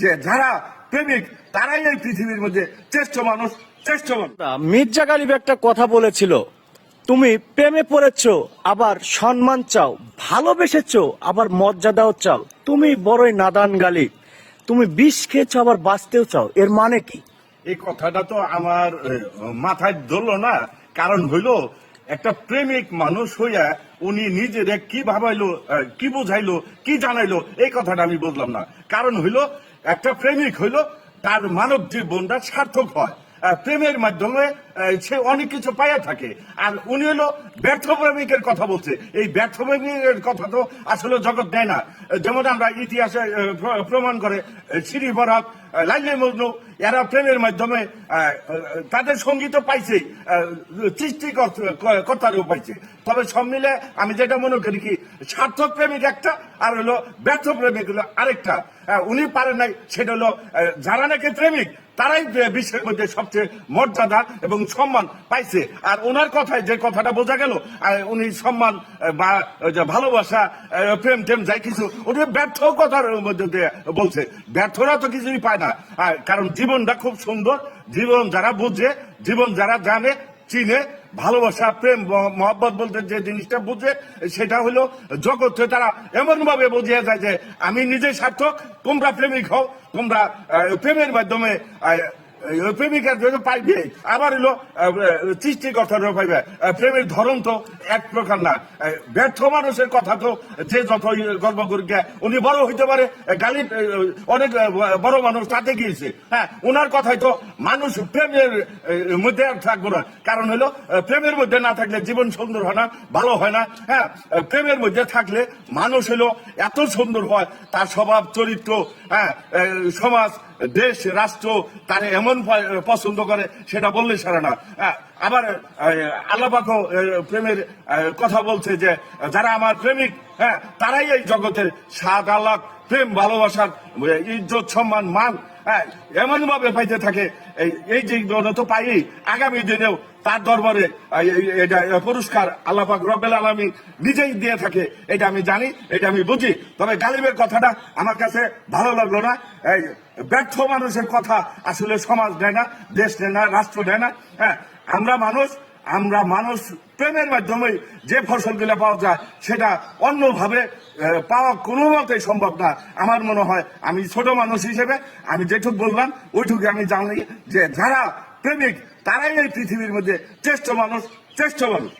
যে যারা প্রেমিক তারাই এই পৃথিবীর মধ্যে শ্রেষ্ঠ মানুষ, শ্রেষ্ঠ মানুষ। মির্জা গালিব একটা কথা বলেছিল, তুমি প্রেমে পড়েছ আবার সম্মান চাও, ভালোবেসেছ আবার মর্যাদাও চাও, তুমি বড়ই নাদান গালিব, তুমি বিষ খেয়েছ আবার বাঁচতেও চাও, এর মানে কি? এই কথাটা তো আমার মাথায় ধরলো না। কারণ হইলো একটা প্রেমিক মানুষ হইয়া উনি নিজের কি ভাবাইলো, কি বুঝাইলো, কি জানাইলো, এই কথাটা আমি বুঝলাম না। কারণ হইলো একটা প্রেমিক হইলো তার মানব জীবনটা সার্থক হয়, প্রেমের মাধ্যমে সে অনেক কিছু পাইয়া থাকে। আর উনি হলো ব্যর্থ প্রেমিকের কথা বলছে। এই ব্যর্থ প্রেমিকের কথা তো আসলে জগৎ দেয় না। যেমন আমরা ইতিহাসে প্রমাণ করে সিঁড়ি বরাত, লাইলে মজনু, এরা প্রেমের মাধ্যমে তাদের সঙ্গীত পাইছে, সৃষ্টিকর্তারও পাইছে। তবে সব মিলে আমি যেটা মনে করি কি, সার্থক প্রেমিক একটা আর হলো ব্যর্থ প্রেমিক হলো আরেকটা। উনি পারেন নাই, সেটা হলো যারা নাকি প্রেমিক তারাই বিশ্বের মধ্যে সবচেয়ে মর্যাদা এবং সম্মান পাইছে। আর ওনার কথায় যে কথাটা বোঝা গেল, উনি সম্মান বা ভালোবাসা, প্রেম টেম যাই কিছু উনি ব্যর্থ কথার মধ্যে দিয়ে বলছে। ব্যর্থরা তো কিছুই পায় না, কারণ জীবনটা খুব সুন্দর। জীবন যারা বুঝে, জীবন যারা জানে, চিনে, ভালোবাসা, প্রেম, মহব্বত বলতে যে জিনিসটা বুঝে, সেটা হলো জগতে তারা এমন ভাবে বুঝিয়ে যায় যে আমি নিজে সার্থক, তোমরা প্রেমিক হও, তোমরা প্রেমের মাধ্যমে প্রেমিকার জন্য পাইবে, আবার হলো সৃষ্টিকর্তারও পাইবে। প্রেমের ধরন তো এক প্রকার না। ব্যর্থ মানুষের কথা তো যে যত গর্ব করি, উনি বড় হইতে পারে, গালিব অনেক বড় মানুষ, তাতে গিয়েছে। হ্যাঁ, ওনার কথাই তো মানুষ প্রেমের মধ্যে আর থাকবো না। কারণ হলো প্রেমের মধ্যে না থাকলে জীবন সুন্দর হয় না, ভালো হয় না। হ্যাঁ, প্রেমের মধ্যে থাকলে মানুষ হলো এত সুন্দর হয়, তার স্বভাব চরিত্র, হ্যাঁ, সমাজ, দেশ, রাষ্ট্র তারে এমন পছন্দ করে, সেটা বললে সারে না। আবার আল্লাহ পাকও প্রেমের কথা বলছে যে যারা আমার প্রেমিক, হ্যাঁ, তারাই এই জগতের স্বাদ, আল্লাহ, প্রেম, ভালোবাসার ইজ্জত, সম্মান, মান, হ্যাঁ, এমন ভাবে পাইতে থাকে। এই যে তো পাই, আগামী দিনেও তার দরবারে এটা পুরস্কার আল্লাহ পাক রব্বুল আলামিন নিজেই দিয়ে থাকে। এটা আমি জানি, এটা আমি বুঝি। তবে গালিবের কথাটা আমার কাছে ভালো লাগলো না। এই ব্যর্থ মানুষের কথা আসলে সমাজ নেয় না, দেশ নেয় না, রাষ্ট্র নেয় না। হ্যাঁ, আমরা মানুষ প্রেমের মাধ্যমে যে ফসলগুলো পাওয়া যায় সেটা অন্যভাবে পাওয়া কোনো মতেই সম্ভব না। আমার মনে হয়, আমি ছোট মানুষ হিসেবে আমি যেটুকু বললাম ওইটুকু আমি জানি যে যারা প্রেমিক তারাই এই পৃথিবীর মধ্যে শ্রেষ্ঠ মানুষ, শ্রেষ্ঠ মানুষ।